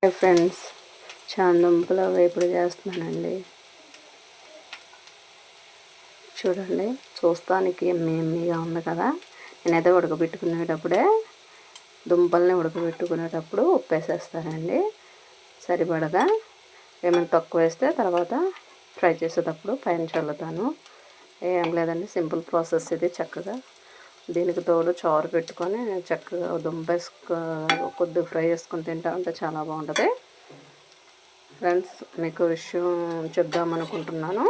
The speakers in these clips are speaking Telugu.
హాయ్ ఫ్రెండ్స్, చాందుంపుల వేపుడు చేస్తున్నానండి. చూడండి, చూస్తానికి ఎమ్మీగా ఉంది కదా. నేనైతే ఉడకబెట్టుకునేటప్పుడే దుంపల్ని ఉడకబెట్టుకునేటప్పుడు ఉప్పు వేసేస్తానండి సరిపడగా. ఏమైనా తక్కువ వేస్తే తర్వాత ఫ్రై చేసేటప్పుడు పైన చల్లుతాను. ఏం లేదండి, సింపుల్ ప్రాసెస్ ఇది. చక్కగా దీనికి తోడు చారు పెట్టుకొని చక్కగా దుంపేసుకు కొద్దిగా ఫ్రై చేసుకొని తింటా ఉంటే చాలా బాగుంటుంది. ఫ్రెండ్స్, మీకు విషయం చెప్దామనుకుంటున్నాను.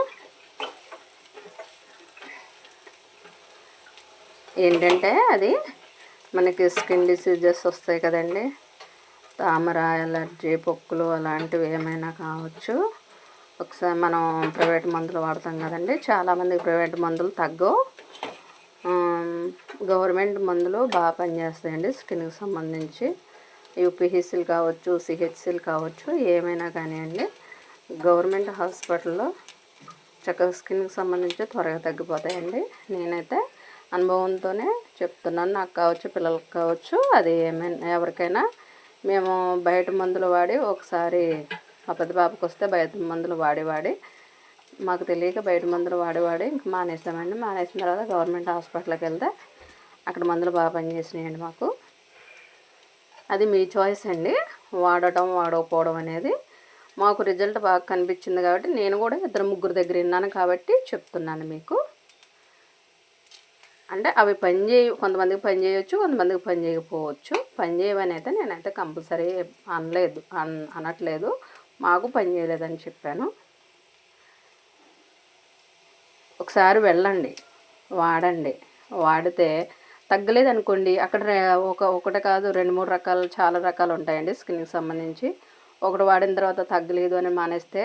ఏంటంటే అది మనకి స్కిన్ డిసీజెస్ వస్తాయి కదండి, తామర, ఎలర్జీ, పొక్కులు అలాంటివి ఏమైనా కావచ్చు. ఒకసారి మనం ప్రైవేట్ మందులు వాడతాం కదండి, చాలామందికి ప్రైవేట్ మందులు తగ్గవు. గవర్నమెంట్ మందులు బాగా పనిచేస్తాయండి స్కిన్కి సంబంధించి. యూపీహెచ్సీలు కావచ్చు, సిహెచ్సీలు కావచ్చు, ఏమైనా కానివ్వండి. గవర్నమెంట్ హాస్పిటల్లో చక్కగా స్కిన్కి సంబంధించి త్వరగా తగ్గిపోతాయండి. నేనైతే అనుభవంతోనే చెప్తున్నాను. నాకు కావచ్చు, పిల్లలకు కావచ్చు, అది ఏమైనా ఎవరికైనా. మేము బయట మందులు వాడి ఒకసారి మా పెద్ద బాబుకి వస్తే బయట మందులు వాడి మాకు తెలియక బయట మందులు వాడి ఇంక మానేసామండి. మానేసిన తర్వాత గవర్నమెంట్ హాస్పిటల్కి వెళ్తే అక్కడ మందులు బాగా పనిచేసినాయండి మాకు. అది మీ చాయిస్ అండి, వాడటం వాడకపోవడం అనేది. మాకు రిజల్ట్ బాగా కనిపించింది కాబట్టి నేను కూడా 2-3 దగ్గర విన్నాను కాబట్టి చెప్తున్నాను మీకు. అంటే అవి కొంతమందికి పని చేయవచ్చు, కొంతమందికి పని చేయకపోవచ్చు. పని చేయవని అయితే నేనైతే కంపల్సరీ అనట్లేదు. మాకు పని చేయలేదని చెప్పాను. ఒకసారి వెళ్ళండి, వాడండి. వాడితే తగ్గలేదు అనుకోండి, అక్కడ ఒకటి కాదు 2-3 రకాలు, చాలా రకాలు ఉంటాయండి స్కిన్కి సంబంధించి. ఒకటి వాడిన తర్వాత తగ్గలేదు అని మానేస్తే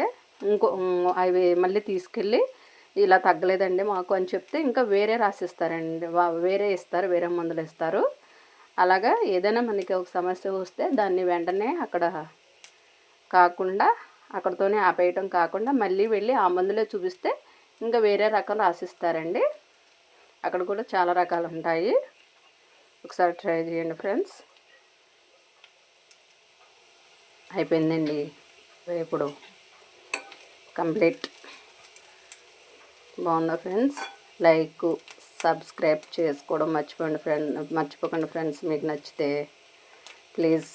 అవి మళ్ళీ తీసుకెళ్ళి ఇలా తగ్గలేదండి మాకు అని చెప్తే ఇంకా వేరే రాసిస్తారండి, వేరే ఇస్తారు, వేరే మందులు ఇస్తారు. అలాగా ఏదైనా మనకి ఒక సమస్య వస్తే దాన్ని వెంటనే అక్కడితోనే ఆపేయటం కాకుండా మళ్ళీ వెళ్ళి ఆ మందులే చూపిస్తే ఇంకా వేరే రకం రాసిస్తారండి. అక్కడ కూడా చాలా రకాలు ఉంటాయి. ఒకసారి ట్రై చేయండి ఫ్రెండ్స్. అయిపోయిందండి వేపుడు కంప్లీట్. బాగుందా ఫ్రెండ్స్? లైక్, సబ్స్క్రైబ్ చేసుకోవడం మర్చిపోకండి ఫ్రెండ్స్. మీకు నచ్చితే ప్లీజ్